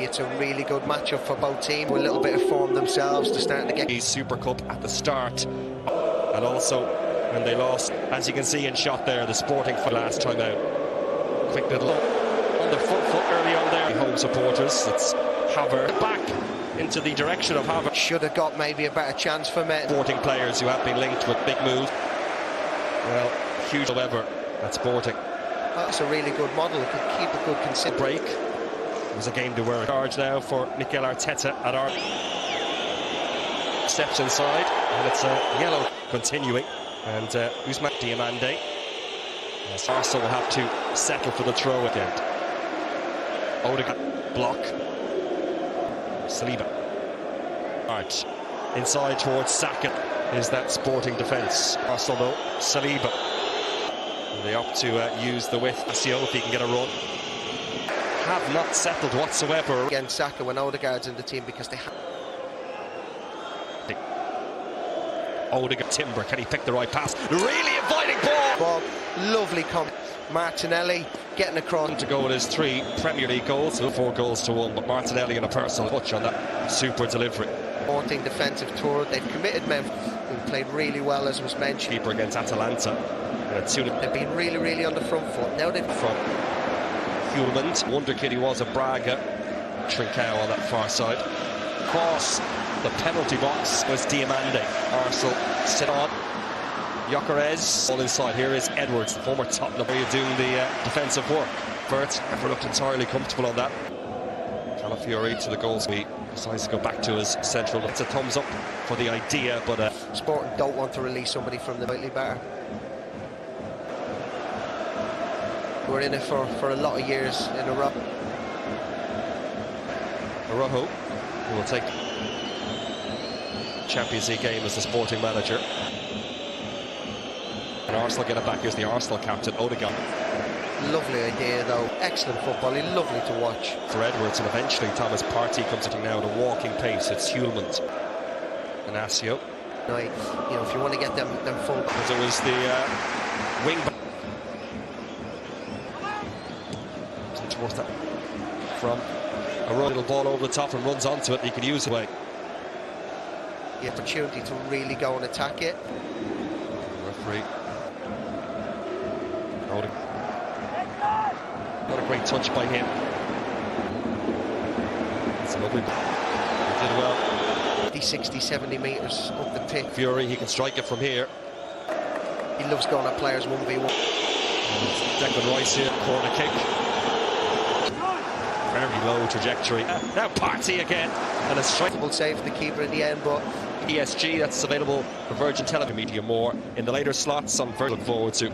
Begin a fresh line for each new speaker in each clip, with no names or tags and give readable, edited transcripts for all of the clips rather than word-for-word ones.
It's a really good matchup for both teams. With a little bit of form themselves, they're starting to get
the Super Cup at the start, and also when they lost, as you can see in shot there, the Sporting for last time out. Quick little on the front foot early on there. Home supporters, it's Havertz back into the direction of Havertz.
Should have got maybe a better chance for men.
Sporting players who have been linked with big moves. Well, huge however at Sporting.
That's a really good model. It could keep a good consistency.
Break. It was a game to wear a charge now for Mikel Arteta at our steps inside, and it's a yellow continuing. And Ousmane Diomande. Yes, Arsenal will have to settle for the throw again. Odegaard block. Saliba. Arch inside towards Saka is that Sporting defence. Arsenal though, Saliba. And they opt to use the width. Asio if he can get a run. Have not settled whatsoever
against Saka when Odegaard's in the team because they have.
Odegaard, Timber, can he pick the right pass? Really inviting ball!
Lovely comment. Martinelli getting across.
To go with his 3 Premier League goals, 4 goals to 1, but Martinelli in a personal touch on that super delivery.
Sporting defensive tour, they've committed men who played really well, as was mentioned.
Keeper against Atalanta.
They've been really on the front foot. Now they've
from Hjulmand, wonder kid he was at Braga. Trincao on that far side. Cross the penalty box was Diomande. Arsenal sit on. Gyökeres all inside. Here is Edwards, the former Tottenham player, doing the defensive work. Bert never looked entirely comfortable on that. Calafiori to the goals. He decides to go back to his central. It's a thumbs up for the idea, but
Sporting don't want to release somebody from the Whitley bar. We're in it for a lot of years in a row.
Araujo, who will take Champions League game as the Sporting manager. And Arsenal get it back. Here's the Arsenal captain, Odegaard.
Lovely idea though, excellent footballing, lovely to watch.
For Edwards, and eventually Thomas Partey comes in now at a walking pace. It's Hjulmand and Asio.
Right, you know, if you want to get them full.
Because it was the wing back. Towards that from a little ball over the top and runs onto it. He could use it away.
The opportunity to really go and attack it.
Referee. Not a great touch by him. It's a lovely. He did well.
60, 70 metres up the pitch.
Fury, he can strike it from here.
He loves going at players 1v1.
Declan Rice here, corner kick. Very low trajectory. Now Partey again, and a strikeable
save for the keeper in the end, but
ESG, that's available for Virgin Television Media more in the later slots. Some very look forward to.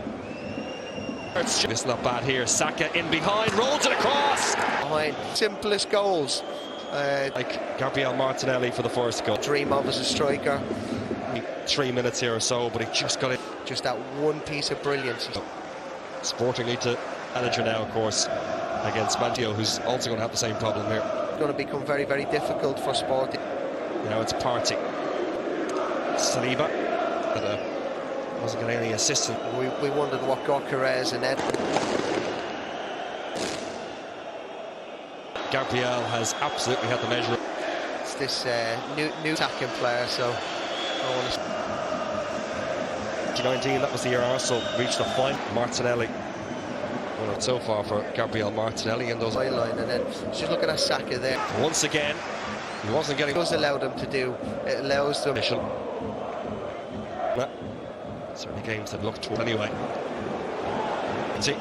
It's not bad here. Saka in behind, rolls it across.
Behind, simplest goals.
Like Gabriel Martinelli for the first goal.
Dream of as a striker.
3 minutes here or so, but he just got it.
Just that one piece of brilliance.
Sporting need to manager now, of course, against Mantio, who's also going to have the same problem here.
It's going to become very difficult for Sporting.
Now it's Partey. Saliba, but wasn't getting any assistance.
We wondered what Gyökeres and Ed.
Gabriel has absolutely had the measure.
It's this new attacking player, so I want to.
2019, that was the year Arsenal reached the final. Martinelli. Well, so far for Gabriel Martinelli and those.
Line, and then just looking at Saka there.
Once again, he wasn't getting.
It does allow them to do. It allows them.
Certainly games that look toward anyway. See,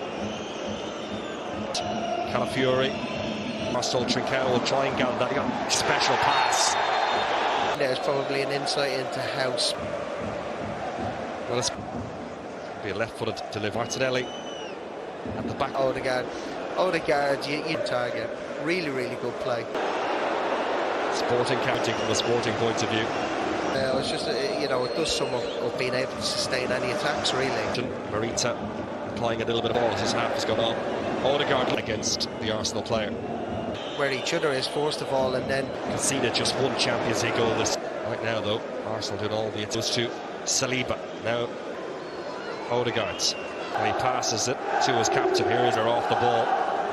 Calafiori, Marcel Trincao will try and get that special pass.
There's probably an insight into how.
Well, it's be a left-footed delivery. Martinelli at the back.
Odegaard, you target. Really good play.
Sporting counting from the Sporting point of view.
It's just, you know, it does sum up of being able to sustain any attacks, really.
Marita applying a little bit of ball as his half has gone on. Odegaard against the Arsenal player.
Where each other is, first of all, and then...
Conceded just one Champions League goal this. Right now, though, Arsenal doing all the... It goes to Saliba. Now, Odegaard. And he passes it to his captain. Here is her off the ball.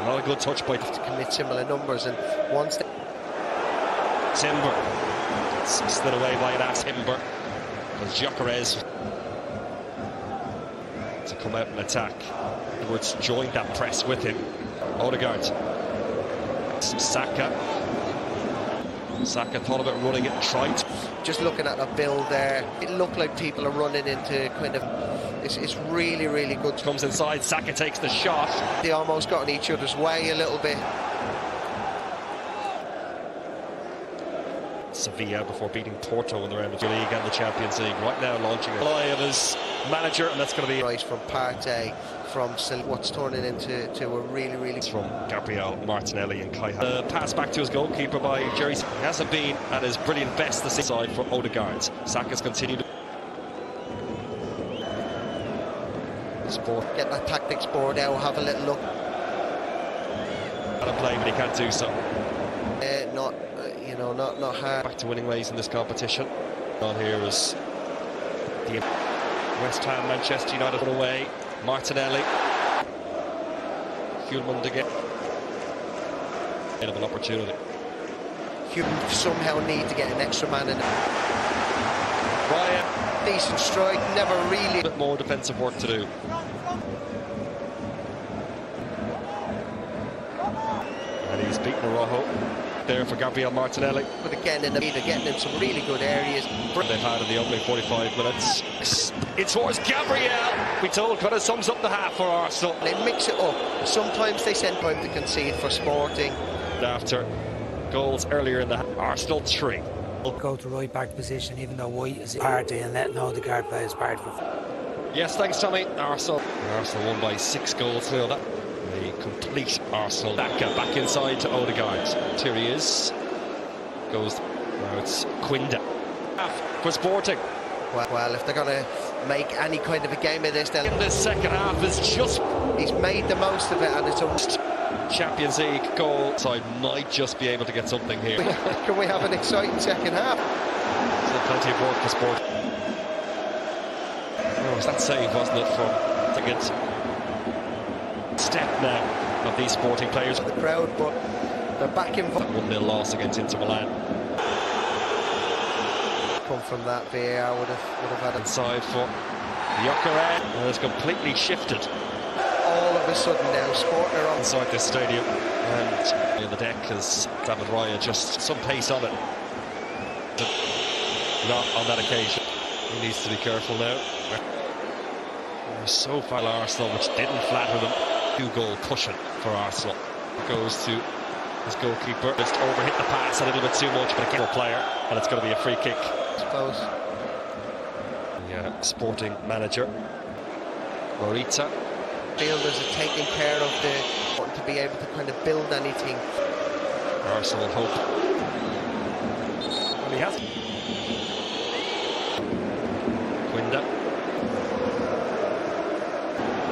Not a good touch by...
To commit similar numbers, and Once
Timber. It's slid away by an ass. Timber. As Gyökeres to come out and attack. Edwards joined that press with him. Odegaard. Saka. Saka thought about running it, tried.
Just looking at the build there, it looked like people are running into kind of. It's really, really good.
Comes inside, Saka takes the shot.
They almost got in each other's way a little bit.
Sevilla before beating Porto in the round of the league and the Champions League. Right now launching a lie of his manager, and that's going to be
right from Partey, from what's turning into a really, really.
From Gabriel Martinelli and Kai. Pass back to his goalkeeper by Jerry. He hasn't been at his brilliant best this side for Odegaard. Saka's continued. Sport.
Get that tactics board out, have a little look.
Got to play, but he can't do so.
Not hard.
Back to winning ways in this competition. On here is the West Ham, Manchester United away. Martinelli. Hjulmand again. Bit of an opportunity.
Hjulmand somehow need to get an extra man in.
Ryan.
Decent strike, never really.
A bit more defensive work to do. And he's beaten Araujo. There for Gabriel Martinelli.
But again, in the lead, getting in some really good areas.
They've had in the opening 45 minutes. It's towards Gabriel. We told kind of sums up the half for Arsenal.
They mix it up. Sometimes they send time to concede for Sporting.
After goals earlier in the Arsenal 3.
Go to right back position, even though White is Partey and letting Odegaard play his part for.
Yes, thanks, Tommy. Arsenal won by 6 goals. Now that a complete Arsenal. Back inside to Odegaard. Here he is. Goes. Now it's Quinda for Sporting.
Well, if they're going to make any kind of a game of this, then
in this second half is just.
He's made the most of it, and it's a
Champions League goal. Side might just be able to get something here.
Can we have an exciting second half?
Still plenty of work for Sport. Oh, it was that save, wasn't it, from I think it's step now of these Sporting players.
The crowd, but they're back in.
1-0 loss against Inter Milan.
Come from that, VAR would have had it.
Inside for Gyökeres, and it's completely shifted.
All of a sudden now, Sporting are on
inside this stadium, and in the deck is David Raya, just some pace on it. But not on that occasion. He needs to be careful now. So far Arsenal, which didn't flatter them. 2-goal cushion for Arsenal. Goes to his goalkeeper. Just overhit the pass a little bit too much, but a player, and it's going to be a free kick.
I suppose.
Yeah, Sporting manager Morita.
Fielders are taking care of the to be able to kind of build anything.
Arsenal hope. And he has. Quinda.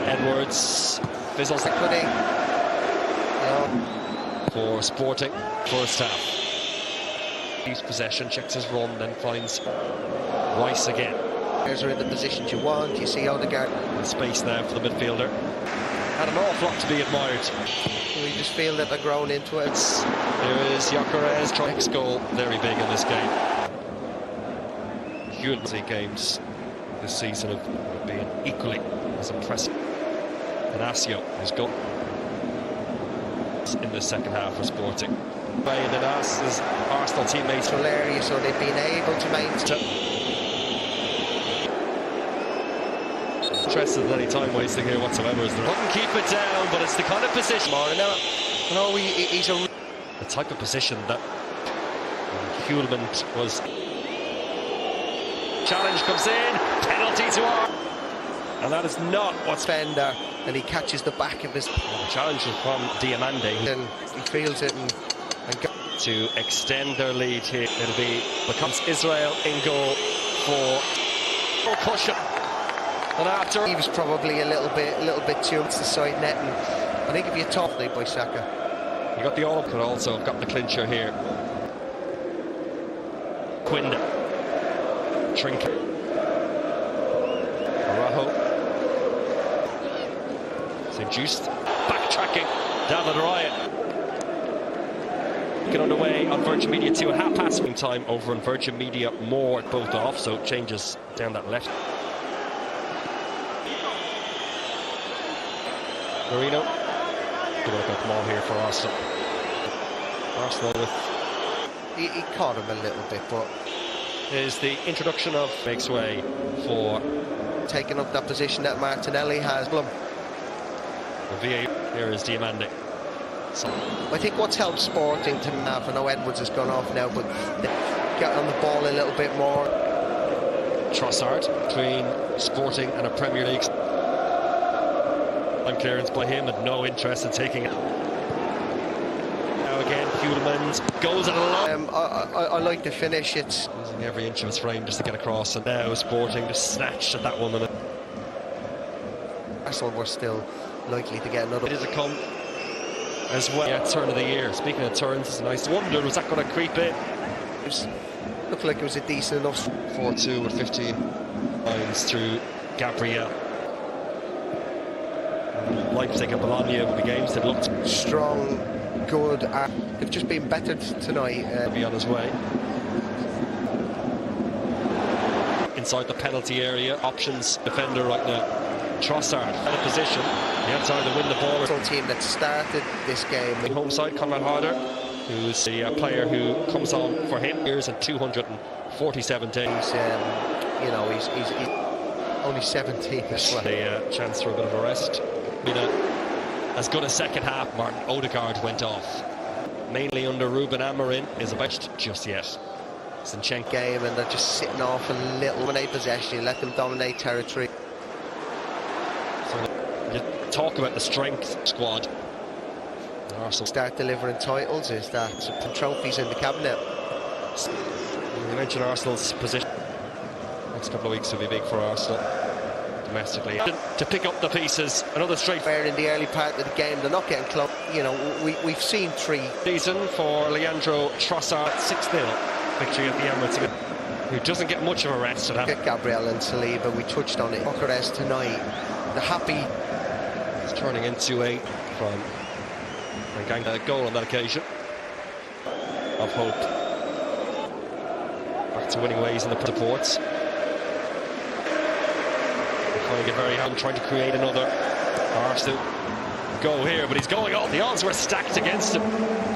Edwards fizzles the
Could he?
for Sporting. First half. Keeps possession, checks his run, then finds Rice again.
Players are in the positions you want. You see Odegaard.
Space now for the midfielder. And an awful lot to be admired.
We just feel that they're grown into it.
There is Gyökeres. Next goal, very big in this game. Huge games this season have been equally as impressive. Inacio, who's got in the second half for Sporting. And Inas's Arsenal teammates.
Hilarious, so they've been able to maintain.
Interested in any time wasting here whatsoever, is there? Couldn't keep it down, but it's the kind of position.
No, he's a.
The type of position that Hjulmand was. Challenge comes in, penalty to Arsenal. And that is not what's
Fender, and he catches the back of his.
The challenge was from Diamande.
Then he feels it and
to extend their lead here. Becomes Israel in goal for cushion. And after
he was probably a little bit too much the side net, and I think if you top lead by Saka.
You got the all could also have got the clincher here. Quinda. Trinket. Araujo. St. Just backtracking. David Raya. Get underway on Virgin Media 2 at half-past time over on Virgin Media More, both off, so it changes down that left. Marino. Good work on the ball here for Arsenal. Arsenal with...
He caught him a little bit, but...
is the introduction of makes way for...
taking up that position that Martinelli has.
The VA here is Diamande. So.
I think what's helped Sporting to have, I know Edwards has gone off now, but get on the ball a little bit more.
Trossard between Sporting and a Premier League. And clearance by him and no interest in taking it. Now again, Heulemans goes it along.
I like the finish. It's
using every inch of his frame just to get across, and now Sporting just snatched at that 1 minute.
Arsenal were still likely to get another.
It is a come as well. Yeah, turn of the year. Speaking of turns, it's a nice wonder, was that going to creep in?
Looked like it was a decent enough
4-2 with 15 lines through Gabriel. Leipzig and Bologna will be games that looked
strong, good. They've just been bettered tonight.
Be on his way. Inside the penalty area, options defender right now. Trossard out of position. The outside to win the ball.
The team that started this game.
Home side, Conrad Harder, who's the player who comes on for him. Years and 247 days.
You know, he's only 17 as well.
The chance for a bit of a rest. Been as good a second half. Martin Odegaard went off. Mainly under Ruben Amorim is about just yet. Zinchenko
game, and they're just sitting off a little. Dominate possession, let them dominate territory.
So you talk about the strength squad. Arsenal
start delivering titles. Is that some trophies in the cabinet?
You mentioned Arsenal's position. Next couple of weeks will be big for Arsenal domestically. To pick up the pieces, another straight.
Where in the early part of the game, they're not getting close. You know, we've seen 3
season for Leandro Trossard. 6-0 victory at the Emirates, who doesn't get much of a rest at him.
Gabriel and Saliba, we touched on it. Bucharest tonight, the happy.
It's turning into a goal on that occasion of hope. Back to winning ways in the supports. Trying to get very hard, trying to create another Arsenal goal here, but he's going off. The odds were stacked against him.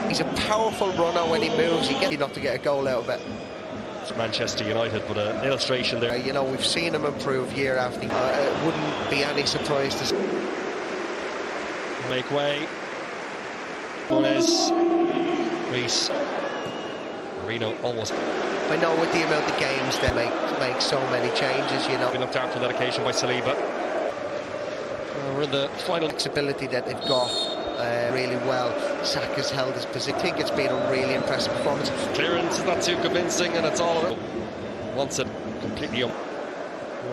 He's a powerful runner when he moves. He gets not to get a goal out of it.
It's Manchester United, but an illustration there.
You know, we've seen him improve year after year. It wouldn't be any surprise to
make way. Nunes, Reece, Marino almost.
I know with the amount of games they make so many changes, you know.
We looked after that occasion by Saliba. We're in the final.
Flexibility that they've got really well. Saka's held his position. I think it's been a really impressive performance.
Clearance is not too convincing, and it's all about. Wants it completely up.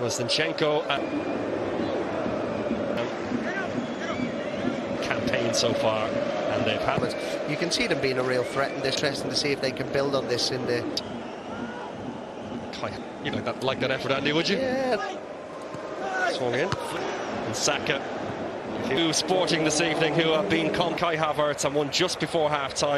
Zinchenko and campaign so far, and they've had it.
You can see them being a real threat, and it's interesting to see if they can build on this in the.
You like that effort, Andy, would you?
Yeah.
Swung in. And Saka, who Sporting this evening, who have been Kai Havertz and won just before half-time.